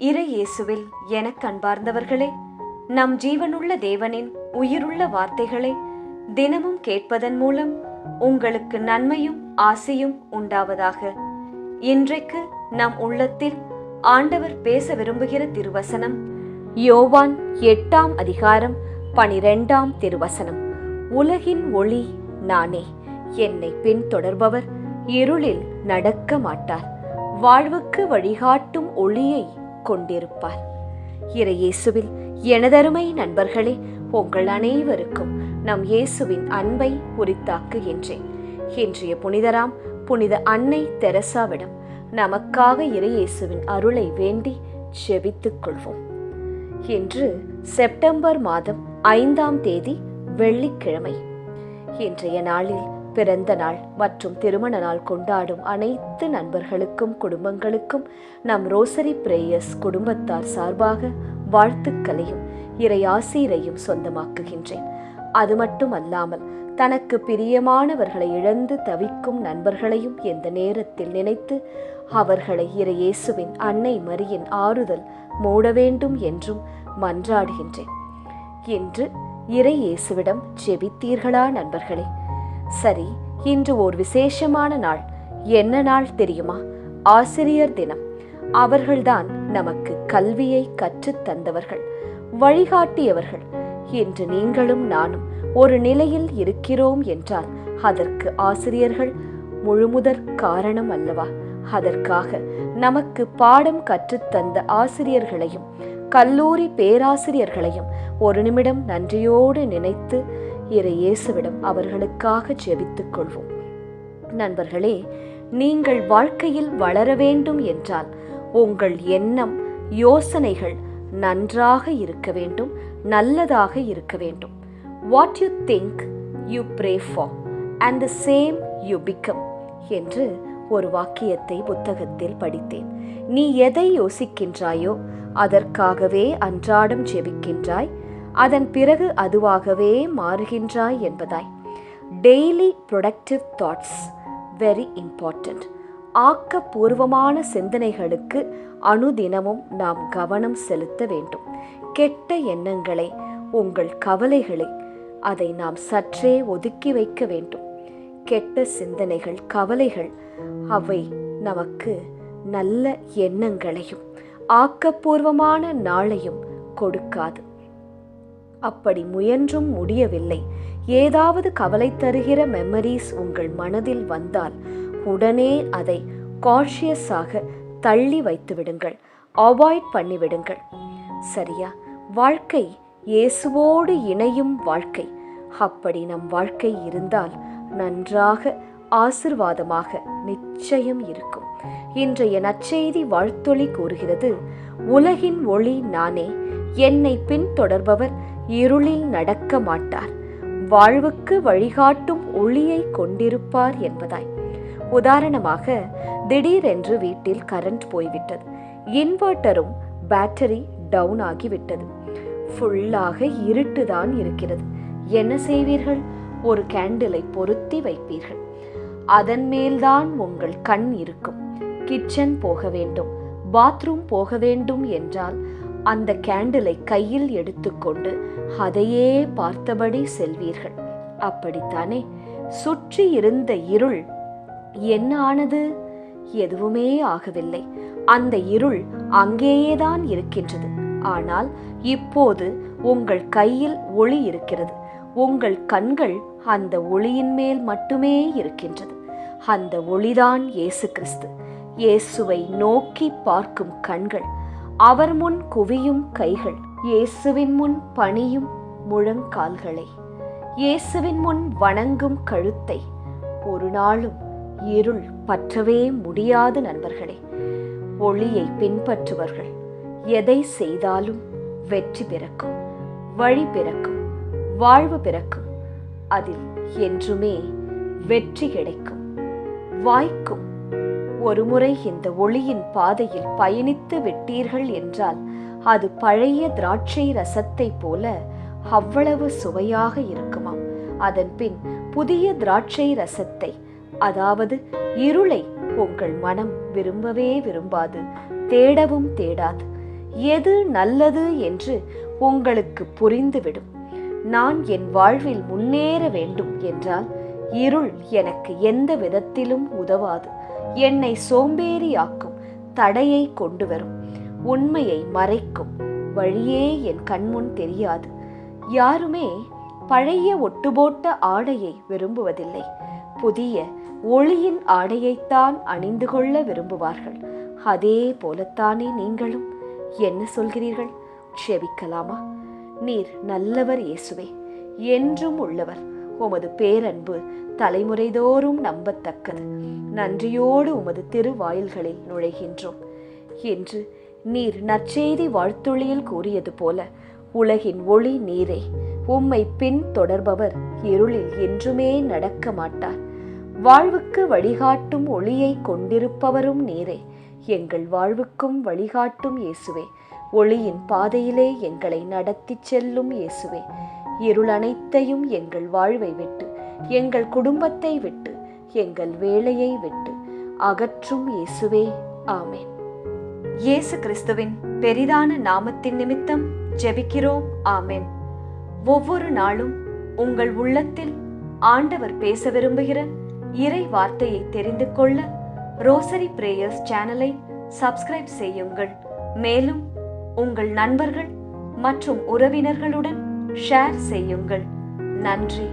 இறை இயேசுவில் எனக் அன்பார்ந்தவர்களே, நம் ஜீவனுள்ள தேவனின் உயிருள்ள வார்த்தைகளை தினமும் கேட்பதன் மூலம் உங்களுக்கு நன்மையும் ஆசையும் உண்டாவதாக. இன்றைக்கு நம் உள்ளத்தில் ஆண்டவர் பேச விரும்புகிற திருவசனம் யோவான் 8ஆம் அதிகாரம் 12ஆம் திருவசனம். உலகின் ஒளி நானே, என்னை பின்தொடர்பவர் இருளில் நடக்க மாட்டார், வாழ்வுக்கு வழிகாட்டும் ஒளியை கொண்டிருப்பார். இறை இயேசுவில் எனதருமை நண்பர்களே, உங்கள் அனைவருக்கும் நம் இயேசுவின் அன்பை உரித்தாக்குகின்றேன். இன்றைய புனிதராம் புனித அன்னை தெரசாவிடம் நமக்காக இறை இயேசுவின் அருளை வேண்டி ஜெபித்துக் கொள்வோம். இன்று செப்டம்பர் மாதம் 5ஆம் தேதி வெள்ளிக்கிழமை. இன்றைய நாளில் பிறந்த நாள் மற்றும் திருமண நாள் கொண்டாடும் அனைத்து நண்பர்களுக்கும் குடும்பங்களுக்கும் நம் ரோசரி பிரேயர்ஸ் குடும்பத்தார் சார்பாக வாழ்த்துக்களையும் இறை ஆசீரையும் சொந்தமாக்குகின்றேன். அது மட்டுமல்லாமல் தனக்கு பிரியமானவர்களை இழந்து தவிக்கும் நண்பர்களையும் எந்த நேரத்தில் நினைத்து அவர்களை இறை இயேசுவின் அன்னை மரியின் ஆறுதல் மூட வேண்டும் என்றும் மன்றாடுகின்றேன். இன்று இறை இயேசுவிடம் ஜெபித்தீர்களா நண்பர்களே? சரி, இன்று ஓர் விசேஷமான நாள். என்ன நாள் தெரியுமா? ஆசிரியர் தினம். அவர்கள்தான் நமக்கு கல்வியை கற்றுத் தந்தவர்கள், வழிகாட்டியவர்கள். இன்று நீங்களும் நானும் ஒரு நிலையில் இருக்கிறோம் என்றால் அதற்கு ஆசிரியர்கள் முழுமுதற் காரணம் அல்லவா? அதற்காக நமக்கு பாடம் கற்றுத்தந்த ஆசிரியர்களையும் கல்லூரி பேராசிரியர்களையும் ஒரு நிமிடம் நன்றியோடு நினைத்து இறை இயேசுவிடம் அவர்களுக்காக ஜெபித்துக் கொள்வோம். நண்பர்களே, நீங்கள் வாழ்க்கையில் வளர வேண்டும் என்றால் உங்கள் எண்ணம், யோசனைகள் நன்றாக இருக்க வேண்டும், நல்லதாக இருக்க வேண்டும். What you think, you pray for, and the same you become என்று ஒரு வாக்கியத்தை புத்தகத்தில் படித்தேன். நீ எதை யோசிக்கின்றாயோ அதற்காகவே அன்றாடம் ஜெபிக்கின்றாய், அதன் பிறகு அதுவாகவே மாறுகின்றாய் என்பதாய். Daily productive thoughts very important. ஆக்கப்பூர்வமான சிந்தனைகளுக்கு அனுதினமும் நாம் கவனம் செலுத்த வேண்டும். கெட்ட எண்ணங்களை, உங்கள் கவலைகளை, அதை நாம் சற்றே ஒதுக்கி வைக்க வேண்டும். கெட்ட சிந்தனைகள், கவலைகள் அவை நமக்கு நல்ல எண்ணங்களையும் ஆக்கப்பூர்வமான நாளையும் கொடுக்காது. அப்படி முயன்றும் முடியவில்லை, ஏதாவது கவலை தருகிற மெமரிஸ் உங்கள் மனதில் வந்தால் உடனே அதை கான்ஷியஸாக தள்ளி வைத்து விடுங்கள், அவாய்ட் பண்ணிவிடுங்கள். சரியா? வாழ்க்கை இயேசுவோடு இணையும் வாழ்க்கை. அப்படி நம் வாழ்க்கை இருந்தால் நன்றாக ஆசிர்வாதமாக நிச்சயம் இருக்கும். இன்றைய நற்செய்தி வாழ்த்தொளி கூறுகிறது, உலகின் ஒளி நானே, என்னை பின்தொடர்பவர் இருளில் நடக்க மாட்டார், வாழ்வுக்கு வழிகாட்டும் ஒளியை கொண்டிருப்பார் என்பதாய். உதாரணமாக, திடீரென்று வீட்டில் கரண்ட் போய்விட்டது, இன்வெர்ட்டரும் பேட்டரி டவுன் ஆகிவிட்டது, ஃபுல்லாக இருட்டுதான் இருக்கிறது. என்ன செய்வீர்கள்? ஒரு கேண்டிலை பொருத்தி வைப்பீர்கள், அதன் மேல்தான் உங்கள் கண் இருக்கும். கிச்சன் போக வேண்டும், பாத்ரூம் போக வேண்டும் என்றால் அந்த கேண்டிலை கையில் எடுத்துக்கொண்டு அதையே பார்த்தபடி செல்வீர்கள். அப்படித்தானே? சுற்றி இருந்த இருள் என்ன ஆனது? எதுவுமே ஆகவில்லை. அந்த இருள் அங்கேயேதான் இருக்கின்றது. ஆனால் இப்போது உங்கள் கையில் ஒளி இருக்கிறது. உங்கள் கண்கள் அந்த ஒளியின் மேல் மட்டுமே இருக்கின்றது. அந்த ஒளிதான் இயேசு கிறிஸ்து. இயேசுவை நோக்கி பார்க்கும் கண்கள், அவர் முன் குவியும் கைகள், இயேசுவின் முன் பணியும் முழங்கால்களை, இயேசுவின் முன் வணங்கும் கழுத்தை ஒரு நாளும் இருள் பற்றவே முடியாது. நண்பர்களே, ஒளியை பின்பற்றுவர்கள் எதை செய்தாலும் வெற்றி பிறக்கும், வழி பிறக்கும், வாழ்வு பிறக்கும். அதில் என்றுமே வெற்றி கிடைக்கும், வாய்க்கும். ஒருமுறை இந்த ஒளியின் பாதையில் பயணித்து விட்டீர்கள் என்றால் அது பழைய திராட்சை ரசத்தை போல அவ்வளவு சுவையாக இருக்குமாம். அதன் பின் புதிய திராட்சை ரசத்தை, அதாவது இருளை உங்கள் மனம் விரும்பவே விரும்பாது, தேடவும் தேடாது. எது நல்லது என்று உங்களுக்கு புரிந்துவிடும். நான் என் வாழ்வில் முன்னேற வேண்டும் என்றால் இருள் எனக்கு எந்த விதத்திலும் உதவாது. என்னை சோம்பேறியாக்கும், தடையை கொண்டு வரும், உண்மையை மறைக்கும் வழியே என் கண்முன் தெரியாது. யாருமே பழைய ஒட்டுபோட்ட ஆடையை விரும்புவதில்லை. புதிய ஒளியின் ஆடையைத்தான் அணிந்து கொள்ள விரும்புவார்கள். அதே போலத்தானே நீங்களும். என்ன சொல்கிறீர்கள்? செபிக்கலாமா? நீர் நல்லவர் இயேசுவே, என்றும் உள்ளவர். உமது பேரன்பு தலைமுறைதோறும் நம்பத்தக்கது. நன்றியோடு உமது திருவாயில்களில் நுழைகின்றோம் என்று நீர் நற்செய்தி வாழ்த்துளியில் கூறியது போல, உலகின் ஒளி நீரே. உம்மை பின் தொடர்பவர் இருளில் என்றுமே நடக்க மாட்டார். வாழ்வுக்கு வழிகாட்டும் ஒளியை கொண்டிருப்பவரும் நீரே. எங்கள் வாழ்வுக்கும் வழிகாட்டும் இயேசுவே. ஒளியின் பாதையிலே எங்களை நடத்தி செல்லும் இயேசுவே. இருள் அனைத்தையும் எங்கள் வாழ்வை விட்டு, எங்கள் குடும்பத்தை விட்டு, எங்கள் வேலையை விட்டு அகற்றும் இயேசுவே. ஆமென். இயேசு கிறிஸ்துவின் பெரிதான நாமத்தின் நிமித்தம் ஜெபிக்கிறோம். ஆமென். ஒவ்வொரு நாளும் உங்கள் உள்ளத்தில் ஆண்டவர் பேச விரும்புகிற இறை வார்த்தையை தெரிந்து கொள்ள ரோசரி பிரேயர்ஸ் சேனலை சப்ஸ்கிரைப் செய்யுங்கள். மேலும் உங்கள் நண்பர்கள் மற்றும் உறவினர்களுடன் ஷேர் செய்யுங்கள். நன்றி.